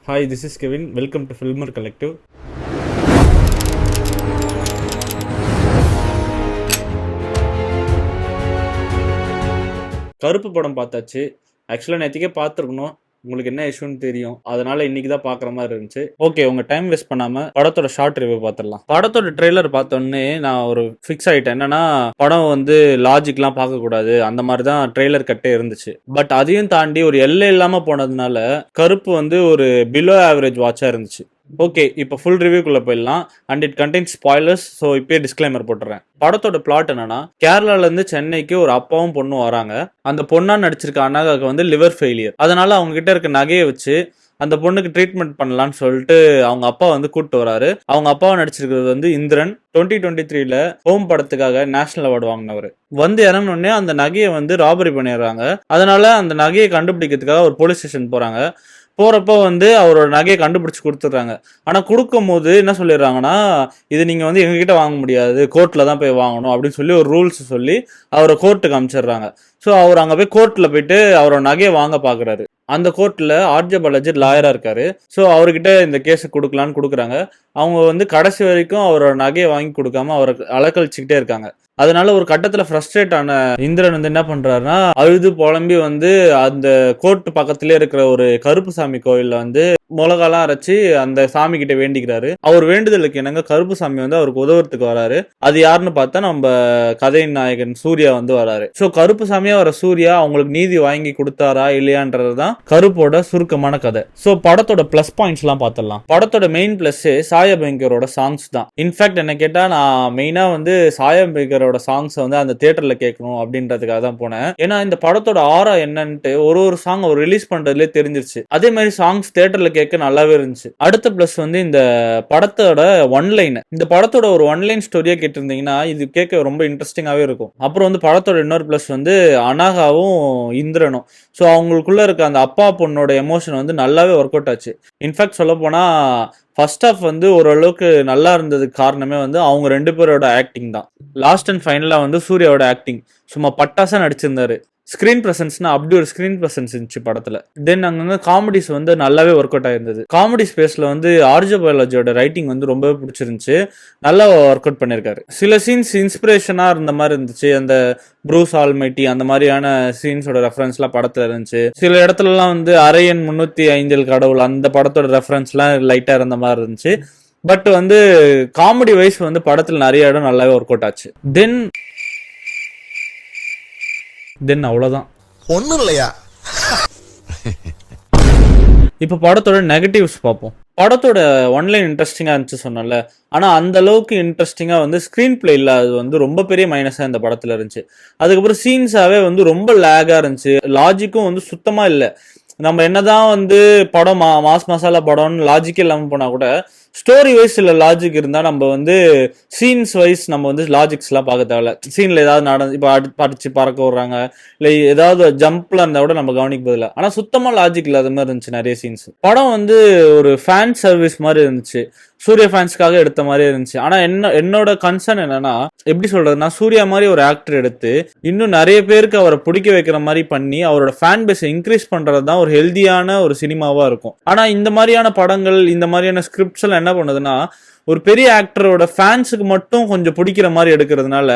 Hi, this is Kevin. Welcome to Filmer Collective. கருப்பு படம் பார்த்தாச்சு. ஆக்சுவலாக நேற்றுக்கே பார்த்துருக்கணும். உங்களுக்கு என்ன இஷ்யூன்னு தெரியும், அதனால இன்னைக்கு தான் பார்க்குற மாதிரி இருந்துச்சு. ஓகே, உங்க டைம் வேஸ்ட் பண்ணாம படத்தோட ஷார்ட் ரிவ்யூ பார்த்துடலாம். படத்தோட ட்ரெய்லர் பார்த்தோன்னே நான் ஒரு ஃபிக்ஸ் ஆகிட்டேன். என்னன்னா, படம் வந்து லாஜிக்லாம் பார்க்கக்கூடாது, அந்த மாதிரி தான் ட்ரெய்லர் கட்டே இருந்துச்சு. பட் அதையும் தாண்டி ஒரு எல்லை இல்லாமல் போனதுனால கருப்பு வந்து ஒரு பிலோ ஆவரேஜ் வாட்சாக இருந்துச்சு. ஓகே, இப்போ ஃபுல் ரிவ்யூக்குள்ள போயிடலாம். And it contains spoilers, so இப்பயே டிஸ்க்ளைமர் போட்டுறேன். படத்தோட பிளாட் என்னன்னா, கேரளால இருந்து சென்னைக்கு ஒரு அப்பாவும் பொண்ணும் வராங்க. அந்த பொண்ணா நடிச்சிருக்க அனாகாக்கு வந்து லிவர் ஃபெயிலியர். அதனால அவங்க கிட்ட இருக்க நகையை வச்சு அந்த பொண்ணுக்கு ட்ரீட்மெண்ட் பண்ணலான்னு சொல்லிட்டு அவங்க அப்பா வந்து கூப்பிட்டு வராரு. அவங்க அப்பாவை நடிச்சிருக்கிறது வந்து இந்திரன். 2023 ஹோம் படத்துக்காக நேஷனல் அவார்டு வாங்கினவர். வந்து இறங்கினோடனே அந்த நகையை வந்து ராபரி பண்ணிடுறாங்க. அதனால அந்த நகையை கண்டுபிடிக்கிறதுக்காக ஒரு போலீஸ் ஸ்டேஷன் போறாங்க. போறப்ப வந்து அவரோட நகையை கண்டுபிடிச்சு கொடுத்துட்றாங்க. ஆனா கொடுக்கும் போது என்ன சொல்லிடுறாங்கன்னா, இது நீங்க வந்து எங்ககிட்ட வாங்க முடியாது, கோர்ட்ல தான் போய் வாங்கணும் அப்படின்னு சொல்லி ஒரு ரூல்ஸ் சொல்லி அவரை கோர்ட்டுக்கு அனுப்பிச்சிடுறாங்க. ஸோ அவர் அங்கே போய் கோர்ட்டில் போயிட்டு அவரோட நகையை வாங்க பார்க்குறாரு. அந்த கோர்ட்டில் ஆர்ஜே பாலாஜி லாயராக இருக்காரு. ஸோ அவர்கிட்ட இந்த கேஸை கொடுக்கலான்னு கொடுக்குறாங்க. அவங்க வந்து கடைசி வரைக்கும் அவரோட நகையை வாங்கி கொடுக்காம அவரை அலக்கழிச்சுக்கிட்டே இருக்காங்க. அதனால ஒரு கட்டத்துல ஃப்ரஸ்ட்ரேட் ஆன இந்திரன் வந்து என்ன பண்றாருன்னா, அழுது புலம்பி வந்து அந்த கோர்ட் பக்கத்திலே இருக்கிற ஒரு கருப்பு சாமி கோயில்ல வந்து மிளகாலாம் அரைச்சி அந்த சாமி கிட்ட வேண்டிக்கிறாரு. அவர் வேண்டுதலுக்கு என்னங்க கருப்பு சாமி வந்து அவருக்கு உதவுறதுக்கு வராரு. அது யாருன்னு பார்த்தா நம்ம கதையின் நாயகன் சூர்யா வந்து வராரு. ஸோ கருப்பு சாமியா வர சூர்யா அவங்களுக்கு நீதி வாங்கி கொடுத்தாரா இல்லையான்றதுதான் கருப்போட சுருக்கமான கதை. ஸோ படத்தோட பிளஸ் பாயிண்ட்ஸ் எல்லாம் பார்த்துடலாம். படத்தோட மெயின் பிளஸ் சாயபங்கரோட சாங்ஸ் தான். இன்ஃபேக்ட் என்ன கேட்டா, நான் மெயினா வந்து சாயபங்கரோட சாங்ஸ் வந்து அந்த தியேட்டர்ல கேட்கணும் அப்படின்றதுக்காக தான் போனேன். ஏன்னா இந்த படத்தோட ஆரா என்னன்ட்டு ஒரு சாங் அவர் ரிலீஸ் பண்றதுலேயே தெரிஞ்சிருச்சு. அதே மாதிரி சாங்ஸ் தியேட்டர்ல கேட்க நல்லாவே இருந்துச்சு. அடுத்த பிளஸ் வந்து இந்த படத்தோட ஒன்லைன். இந்த படத்தோட ஒரு ஒன்லைன் ஸ்டோரியா கேட்டிருந்தீங்கன்னா இது கேட்க ரொம்ப இன்ட்ரெஸ்டிங்காவே இருக்கும். அப்புறம் வந்து படத்தோட இன்னொரு பிளஸ் வந்து அனாகாவும் இந்திரனும். ஸோ அவங்களுக்குள்ள இருக்க அந்த அப்பா பொண்ணோட எமோஷன் வந்து நல்லாவே ஒர்க் அவுட் ஆச்சு. இன்ஃபேக்ட் சொல்ல போனா ஃபர்ஸ்ட் ஆஃப் வந்து ஓரளவுக்கு நல்லா இருந்ததுக்கு காரணமே வந்து அவங்க ரெண்டு பேரோட ஆக்டிங் தான். லாஸ்ட் அண்ட் ஃபைனலாக வந்து சூர்யாவோட ஆக்டிங் சும்மா பட்டாசா நடிச்சிருந்தாரு. ஸ்கிரீன் பிரசன்ஸ்னா அப்படி ஒரு ஸ்கிரீன் பிரசன்ஸ் இருந்துச்சு படத்துல. தென் அங்கங்க காமெடிஸ் வந்து நல்லாவே ஒர்க் அவுட் ஆயிருந்தது. காமெடி ஸ்பேஸ்ல வந்து ஆர்ஜே பாலாஜியோட ரைட்டிங் வந்து ரொம்பவே பிடிச்சிருந்துச்சு. நல்லா ஒர்க் அவுட் பண்ணியிருக்காரு. சில சீன்ஸ் இன்ஸ்பிரேஷனா இருந்த மாதிரி இருந்துச்சு. அந்த ப்ரூஸ் ஆல்மைட்டி அந்த மாதிரியான சீன்ஸோட ரெஃபரன்ஸ்லாம் படத்துல இருந்துச்சு. சில இடத்துலலாம் வந்து அரையன் 305 கடவுள் அந்த படத்தோட ரெஃபரன்ஸ்லாம் லைட்டா இருந்த மாதிரி இருந்துச்சு. பட் வந்து காமெடி வைஸ் வந்து படத்துல நிறைய இடம் நல்லாவே ஒர்க் அவுட் ஆச்சு. தென் அவ்வளோதான், ஒன்றும் இல்லையா. இப்போ படத்தோட நெகட்டிவ்ஸ் பார்ப்போம். படத்தோட ஒன்லைன் இன்ட்ரெஸ்டிங்காக இருந்துச்சு சொன்னல, ஆனால் அந்த அளவுக்கு இன்ட்ரெஸ்டிங்காக வந்து ஸ்க்ரீன் பிளே இல்லாதது வந்து ரொம்ப பெரிய மைனஸாக இந்த படத்தில் இருந்துச்சு. அதுக்கப்புறம் சீன்ஸாகவே வந்து ரொம்ப லேகாக இருந்துச்சு. லாஜிக்கும் வந்து சுத்தமாக இல்லை. நம்ம என்னதான் வந்து படம் மாஸ் மசாலா படம்னு லாஜிக்கே இல்லாமல் போனால் கூட ஸ்டோரி வைஸ் இல்லை லாஜிக் இருந்தால் நம்ம வந்து சீன்ஸ் வைஸ் நம்ம வந்து லாஜிக்ஸ்லாம் பார்க்க தேவையில்ல. சீனில் ஏதாவது நடந்து இப்போ படிச்சு பறக்க விடுறாங்க, இல்லை ஏதாவது ஜம்ப்ல இருந்தால் கூட நம்ம கவனிக்க போதில்லை. ஆனால் சுத்தமாக லாஜிக் இல்லாத மாதிரி இருந்துச்சு நிறைய சீன்ஸ். படம் வந்து ஒரு ஃபேன் சர்வீஸ் மாதிரி இருந்துச்சு. சூர்யா ஃபேன்ஸ்க்காக எடுத்த மாதிரி இருந்துச்சு. ஆனா என்னோட கன்சர்ன் என்னன்னா, எப்படி சொல்றதுன்னா, சூர்யா மாதிரி ஒரு ஆக்டர் எடுத்து இன்னும் நிறைய பேருக்கு அவரை பிடிக்க வைக்கிற மாதிரி பண்ணி அவரோட ஃபேன் பேஸை இன்க்ரீஸ் பண்றது தான் ஒரு ஹெல்தியான ஒரு சினிமாவா இருக்கும். ஆனா இந்த மாதிரியான படங்கள், இந்த மாதிரியான ஸ்கிரிப்ட்ஸ் எல்லாம் என்ன பண்ணுதுன்னா, ஒரு பெரிய ஆக்டரோட ஃபேன்ஸுக்கு மட்டும் கொஞ்சம் பிடிக்கிற மாதிரி எடுக்கிறதுனால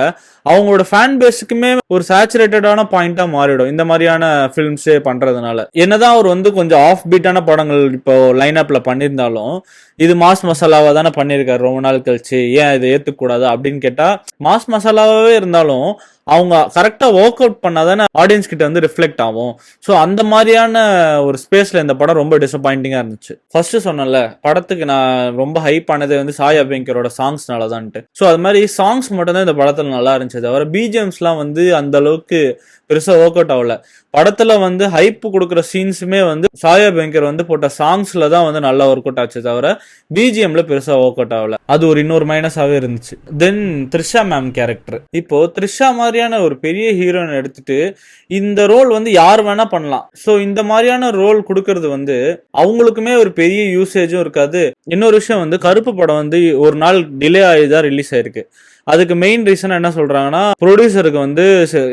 அவங்களோட ஃபேன் பேஸுக்குமே ஒரு சேச்சுரேட்டடான பாயிண்டா மாறிடும் இந்த மாதிரியான ஃபிலிம்ஸே பண்றதுனால. என்னதான் அவர் வந்து கொஞ்சம் ஆஃப் பீட்டான படங்கள் இப்போ லைன் அப்ல பண்ணியிருந்தாலும், இது மாஸ் மசாலாவா தானே பண்ணியிருக்காரு ரொம்ப நாள் கழிச்சு, ஏன் இதை ஏத்துக்கூடாது அப்படின்னு கேட்டா, மாஸ் மசாலாவே இருந்தாலும் அவங்க கரெக்டா ஒர்க் அவுட் பண்ணாதானே ஆடியன்ஸ் கிட்ட வந்து ரிஃப்ளெக்ட் ஆகும். ஸோ அந்த மாதிரியான ஒரு ஸ்பேஸ்ல இந்த படம் ரொம்ப டிசப்பாயிண்டிங்கா இருந்துச்சு. ஃபர்ஸ்ட் சொன்னல, படத்துக்கு நான் ரொம்ப ஹைப் ஆனது வந்து சாய் அபியங்கரோட சாங்ஸ்னால தான்ட்டு. ஸோ அது மாதிரி சாங்ஸ் மட்டும் தான் இந்த படத்துல நல்லா இருந்துச்சு. தவிர பிஜிஎம்ஸ்லாம் வந்து அந்த அளவுக்கு பெருசா ஒர்க் அவுட் ஆகல. படத்துல வந்து ஹைப் கொடுக்குற சீன்ஸுமே வந்து சாய் அபியங்கர் வந்து போட்ட சாங்ஸ்ல தான் வந்து நல்லா ஒர்க் அவுட் ஆச்சு. தவிர பிஜிஎம்ல பெருசா ஒர்க் அவுட் ஆகல. அது ஒரு இன்னொரு மைனஸாவே இருந்துச்சு. தென் த்ரிஷா மேம் கேரக்டர். இப்போ த்ரிஷா மாதிரியான ஒரு பெரிய ஹீரோயின் எடுத்துட்டு இந்த ரோல் வந்து யார் வேணா பண்ணலாம். ஸோ இந்த மாதிரியான ரோல் கொடுக்கறது வந்து அவங்களுக்குமே ஒரு பெரிய யூசேஜும் இருக்காது. இன்னொரு விஷயம் வந்து கருப்பு படம் வந்து ஒரு நாள் டிலே ஆகிதான் ரிலீஸ் ஆயிருக்கு. அதுக்கு மெயின் ரீசன் என்ன சொல்றாங்கன்னா, ப்ரொடியூசருக்கு வந்து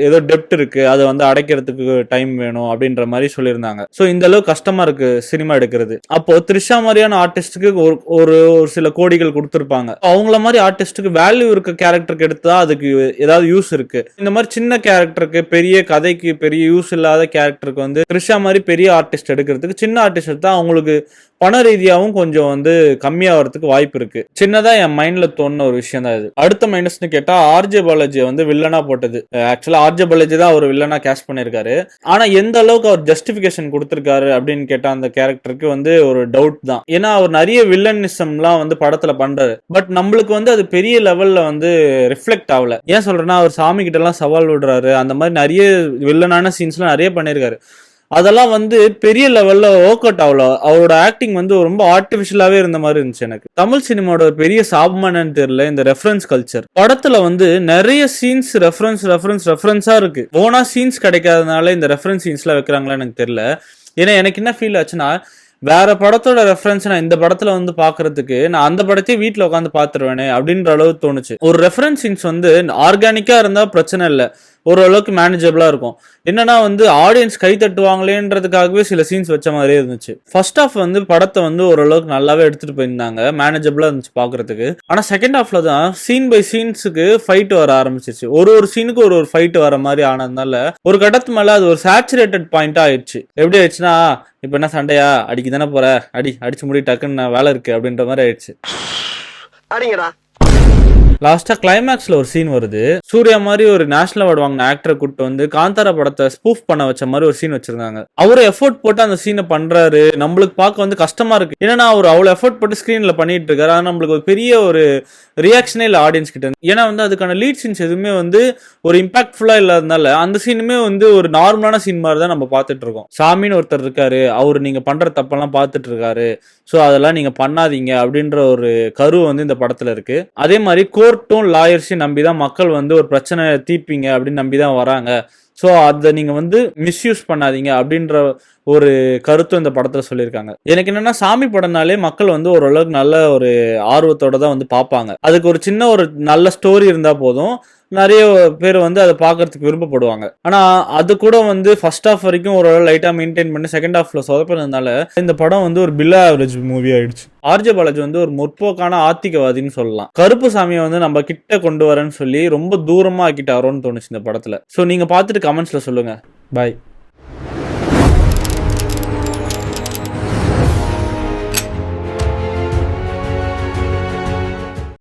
ஏதோ டெப்ட் இருக்கு, அதை வந்து அடைக்கிறதுக்கு டைம் வேணும் அப்படின்ற மாதிரி சொல்லியிருந்தாங்க. ஸோ இந்த அளவு கஷ்டமா இருக்கு சினிமா எடுக்கிறது. அப்போ த்ரிஷா மாதிரியான ஆர்டிஸ்டுக்கு ஒரு சில கோடிகள் கொடுத்துருப்பாங்க. அவங்கள மாதிரி ஆர்டிஸ்டுக்கு வேல்யூ இருக்க கேரக்டருக்கு எடுத்தா அதுக்கு ஏதாவது யூஸ் இருக்கு. இந்த மாதிரி சின்ன கேரக்டருக்கு, பெரிய கதைக்கு பெரிய யூஸ் இல்லாத கேரக்டருக்கு வந்து த்ரிஷா மாதிரி பெரிய ஆர்டிஸ்ட் எடுக்கிறதுக்கு சின்ன ஆர்டிஸ்ட் எடுத்தா அவங்களுக்கு பண ரீதியாகவும் கொஞ்சம் வந்து கம்மியாகிறதுக்கு வாய்ப்பு இருக்கு. சின்னதா என் மைண்ட்ல தோணுன ஒரு விஷயம் தான் இது. அடுத்த மைனஸ்னு கேட்டா ஆர்ஜே பாலாஜி வந்து வில்லனா போட்டது. ஆக்சுவலா ஆர்ஜே பாலாஜி தான் அவர் வில்லனா கேஸ்ட் பண்ணிருக்காரு. ஆனா எந்த அளவுக்கு அவர் ஜஸ்டிபிகேஷன் கொடுத்திருக்காரு அப்படின்னு கேட்டா அந்த கேரக்டருக்கு வந்து ஒரு டவுட் தான். ஏன்னா அவர் நிறைய வில்லனிசம்லாம் வந்து படத்துல பண்றாரு. பட் நம்மளுக்கு வந்து அது பெரிய லெவல்ல வந்து ரிஃப்ளெக்ட் ஆகல. ஏன் சொல்றேன்னா அவர் சாமி கிட்ட எல்லாம் சவால் விடுறாரு, அந்த மாதிரி நிறைய வில்லனான சீன்ஸ்லாம் நிறைய பண்ணிருக்காரு. அதெல்லாம் வந்து பெரிய லெவல்ல ஒர்க் அவுட் ஆகல. அவரோட ஆக்டிங் வந்து ரொம்ப ஆர்டிபிஷியலாவே இருந்த மாதிரி இருந்துச்சு எனக்கு. தமிழ் சினிமாவோட ஒரு பெரிய சாபமானு தெரியல இந்த ரெஃபரன்ஸ் கல்ச்சர். படத்துல வந்து நிறைய சீன்ஸ் ரெஃபரன்ஸா இருக்கு. போனா சீன்ஸ் கிடைக்காதனால இந்த ரெஃபரன்ஸ் சீன்ஸ்லாம் வைக்கிறாங்களா எனக்கு தெரியல. ஏன்னா எனக்கு என்ன ஃபீல் ஆச்சுன்னா, வேற படத்தோட ரெஃபரன்ஸ் நான் இந்த படத்துல வந்து பாக்குறதுக்கு நான் அந்த படத்தையே வீட்டுல உட்காந்து பாத்துருவேனே அப்படின்ற அளவு தோணுச்சு. ஒரு ரெஃபரன்ஸ் சீன்ஸ் வந்து ஆர்கானிக்கா இருந்தா பிரச்சனை இல்லை, ஓரளவுக்கு மேனேஜபிளா இருக்கும். என்னன்னா வந்து ஆடியன்ஸ் கை தட்டுவாங்களேன்றதுக்காகவே சில சீன்ஸ் வச்ச மாதிரியே இருந்துச்சு. ஃபர்ஸ்ட் ஹாஃப் வந்து படத்தை வந்து ஓரளவுக்கு நல்லாவே எடுத்துட்டு போயிருந்தாங்க, மேனேஜபிளா இருந்துச்சு பாக்குறதுக்கு. ஆனா செகண்ட் ஹாஃப்ல தான் சீன் பை சீன்ஸுக்கு ஃபைட் வர ஆரம்பிச்சிருச்சு. ஒரு சீனுக்கு ஒரு ஃபைட் வர மாதிரி ஆனதுனால ஒரு கட்டத்து மேல அது ஒரு சேச்சுரேட்டட் பாயிண்டா ஆயிடுச்சு. எப்படி ஆயிடுச்சுன்னா, இப்ப என்ன சண்டையா, அடிக்கு தானே போற, அடிச்சு முடி, டக்குன்னு வேலை இருக்கு அப்படின்ற மாதிரி ஆயிடுச்சு. லாஸ்டா கிளைமேக்ஸ்ல ஒரு சீன் வருது. சூர்யா மாதிரி ஒரு நேஷனல் அவார்டு வாங்கின ஆக்டரை கூட்டு வந்து காந்தாரா படத்தை ஸ்பூஃப் பண்ண வச்ச மாதிரி ஒரு சீன் வச்சிருந்தாங்க. அவரு எஃபோர்ட் போட்டு அந்த சீனை பண்றாரு. நம்மளுக்கு பார்க்க வந்து கஷ்டமா இருக்கு. ஏன்னா அவர் அவ்வளவு எஃபோர்ட் போட்டு ஸ்கிரீன்ல பண்ணிட்டு இருக்காரு. ஆனா நம்மளுக்கு ஒரு பெரிய ஒரு ரியாக்ஷனே இல்லை ஆடியன்ஸ் கிட்ட. ஏன்னா வந்து அதுக்கான லீட் சீன்ஸ் எதுவுமே வந்து ஒரு இம்பாக்ட்ஃபுல்லா இல்லாதனால அந்த சீனுமே வந்து ஒரு நார்மலான சீன் மாதிரி தான் நம்ம பார்த்துட்டு இருக்கோம். சாமின்னு ஒருத்தர் இருக்காரு, அவர் நீங்க பண்ற தப்பெல்லாம் பார்த்துட்டு இருக்காரு, ஸோ அதெல்லாம் நீங்க பண்ணாதீங்க அப்படின்ற ஒரு கரு வந்து இந்த படத்துல இருக்கு. அதே மாதிரி கோர்ட்டும் லாயர்ஸையும் நம்பி தான் மக்கள் வந்து ஒரு பிரச்சனை தீர்ப்பீங்க அப்படின்னு நம்பி தான் வராங்க. ஸோ அதை நீங்க வந்து மிஸ்யூஸ் பண்ணாதீங்க அப்படின்ற ஒரு கருத்தும் இந்த படத்துல சொல்லியிருக்காங்க. எனக்கு என்னன்னா, சாமி படம்னாலே மக்கள் வந்து ஓரளவுக்கு நல்ல ஒரு ஆர்வத்தோட தான் வந்து பார்ப்பாங்க. அதுக்கு ஒரு சின்ன ஒரு நல்ல ஸ்டோரி இருந்தா போதும், நிறைய பேர் வந்து அதை பார்க்கறதுக்கு விருப்பப்படுவாங்க. ஆனா அது கூட வந்து ஃபர்ஸ்ட் ஹாஃப் வரைக்கும் ஒரு லைட்டா மெயின்டைன் பண்ணி செகண்ட் ஹாஃப்ல சொதப்பினதுனால இந்த படம் வந்து ஒரு பிலோ ஆவரேஜ் மூவி ஆயிடுச்சு. ஆர்ஜே பாலாஜி வந்து ஒரு முற்போக்கான ஆத்திகவாதின்னு சொல்லலாம். கருப்பு சாமியை வந்து நம்ம கிட்ட கொண்டு வரேன்னு சொல்லி ரொம்ப தூரமா ஆக்கிட்டாரோன்னு தோணுச்சு இந்த படத்துல. ஸோ நீங்க பார்த்துட்டு கமெண்ட்ஸ்ல சொல்லுங்க. பாய்.